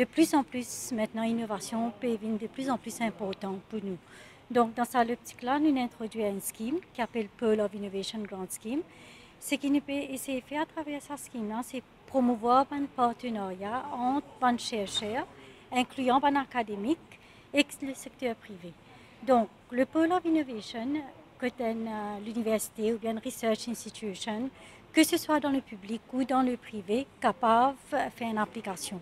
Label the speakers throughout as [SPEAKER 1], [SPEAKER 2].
[SPEAKER 1] de plus en plus, maintenant, l'innovation peut devenir de plus en plus importante pour nous. Donc, dans cette optique-là, nous avons introduit un scheme qui s'appelle Pearl of Innovation Grant Scheme. Ce qui nous peut essayer de faire à travers ce scheme-là, c'est promouvoir un partenariat entre les chercheurs, incluant les académiques et le secteur privé. Donc, le Pearl of Innovation, que l'université ou bien une research institution, que ce soit dans le public ou dans le privé, capable de faire une application.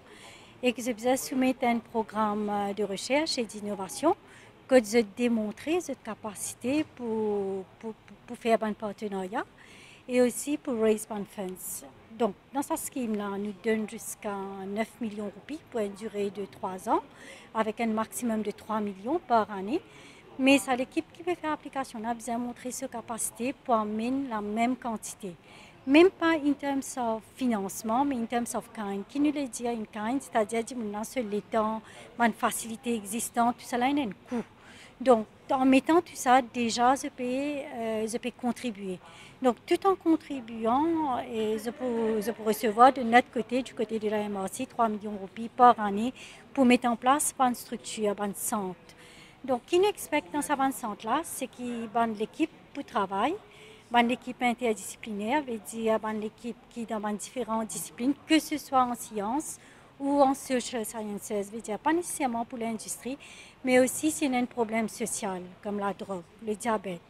[SPEAKER 1] Et que je soumettre un programme de recherche et d'innovation que je démontrer cette capacité pour faire un partenariat et aussi pour raise funds. Donc, dans ce scheme-là, on nous donne jusqu'à 9 millions de roupies pour une durée de 3 ans, avec un maximum de 3 millions par année. Mais c'est l'équipe qui peut faire l'application. On a besoin de montrer sa capacité pour amener la même quantité. Même pas en termes de financement, mais en termes de kind. Qui nous le dit une kind, c'est-à-dire sur les temps, une facilité existante, tout cela a un coût. Donc, en mettant tout ça, déjà, je peux contribuer. Donc, tout en contribuant, je peux recevoir de notre côté, du côté de la MRC, 3 millions de roupies par année pour mettre en place une structure, un centre. Donc, qui nous expecte dans ce centre-là, c'est qu'il y a l'équipe pour travail, l'équipe interdisciplinaire, veut dire l'équipe qui est dans différentes disciplines, que ce soit en sciences ou en social sciences, veut dire pas nécessairement pour l'industrie, mais aussi s'il y a un problème social, comme la drogue, le diabète.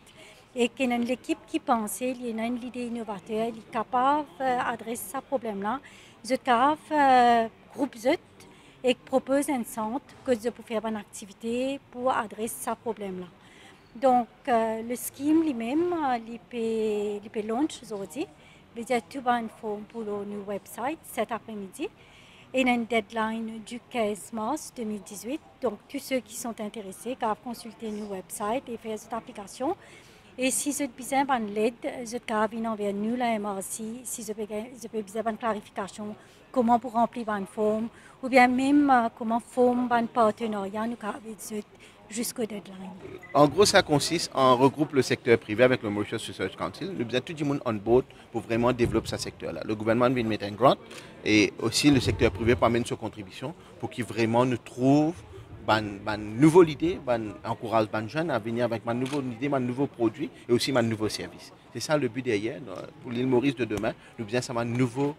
[SPEAKER 1] Et qu'il y a l'équipe qui pense, il y a une idée innovateur, il est capable d'adresser ce problème-là, il est capable de grouper et propose un centre que je peux faire une activité pour adresser ce problème-là. Donc, le scheme lui-même, il peut launch aujourd'hui. Il y a tout une forme pour le nouveau website cet après-midi. Et il y a une deadline du 15 mars 2018. Donc, tous ceux qui sont intéressés doivent consulter le website et faire cette application. Et si vous avez besoin d'aide, vous pouvez venir vers nous, la MRC, si vous avez besoin d'une clarification, comment pour remplir une forme, ou bien même comment former un partenariat, nous avons jusqu'au deadline.
[SPEAKER 2] En gros, ça consiste en regroupe le secteur privé avec le Mauritius Research Council. Nous avons tout le monde on board pour vraiment développer ce secteur-là. Le gouvernement vient mettre un grant et aussi le secteur privé peut amener sa contribution pour qu'il vraiment nous trouve une nouvelle idée, encourage les jeunes à venir avec une nouvelle idée, un nouveau produit et aussi un nouveau service. C'est ça le but derrière. Pour l'île Maurice de demain, nous avons un nouveau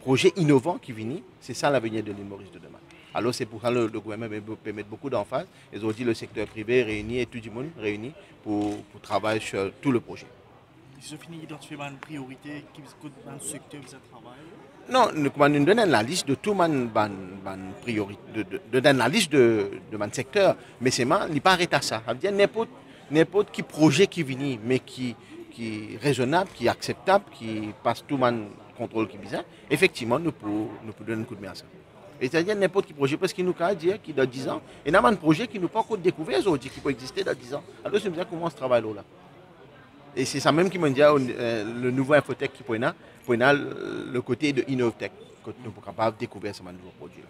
[SPEAKER 2] projet innovant qui vient. C'est ça l'avenir de l'île Maurice de demain. Alors c'est pour ça que le gouvernement peut mettre beaucoup d'emphase. Ils ont dit le secteur privé réuni et tout le monde réuni pour travailler sur tout le projet.
[SPEAKER 3] Si je finis d'identifier une priorité qui dans le secteur où vous travaillez?
[SPEAKER 2] Non, nous donnons la liste de tout mon priorité, de la liste de mon secteur, mais c'est il n'est pas arrêté à ça. Ça veut dire n'importe quel projet qui vient, mais qui est raisonnable, qui est acceptable, qui passe tout mon contrôle qui vient, effectivement, nous pouvons donner un coup de main à ça. C'est-à-dire n'importe quel projet, parce qu'il nous a dit qu'il dans 10 ans, il y a un projet qui nous pas encore découvert, qui peut exister dans 10 ans. Alors, c'est bien comment on se travaille là. Et c'est ça même qui m'a dit le nouveau Infotech qui peut le côté de Innovtech, que nous sommes capables de découvrir ce nouveau produit-là.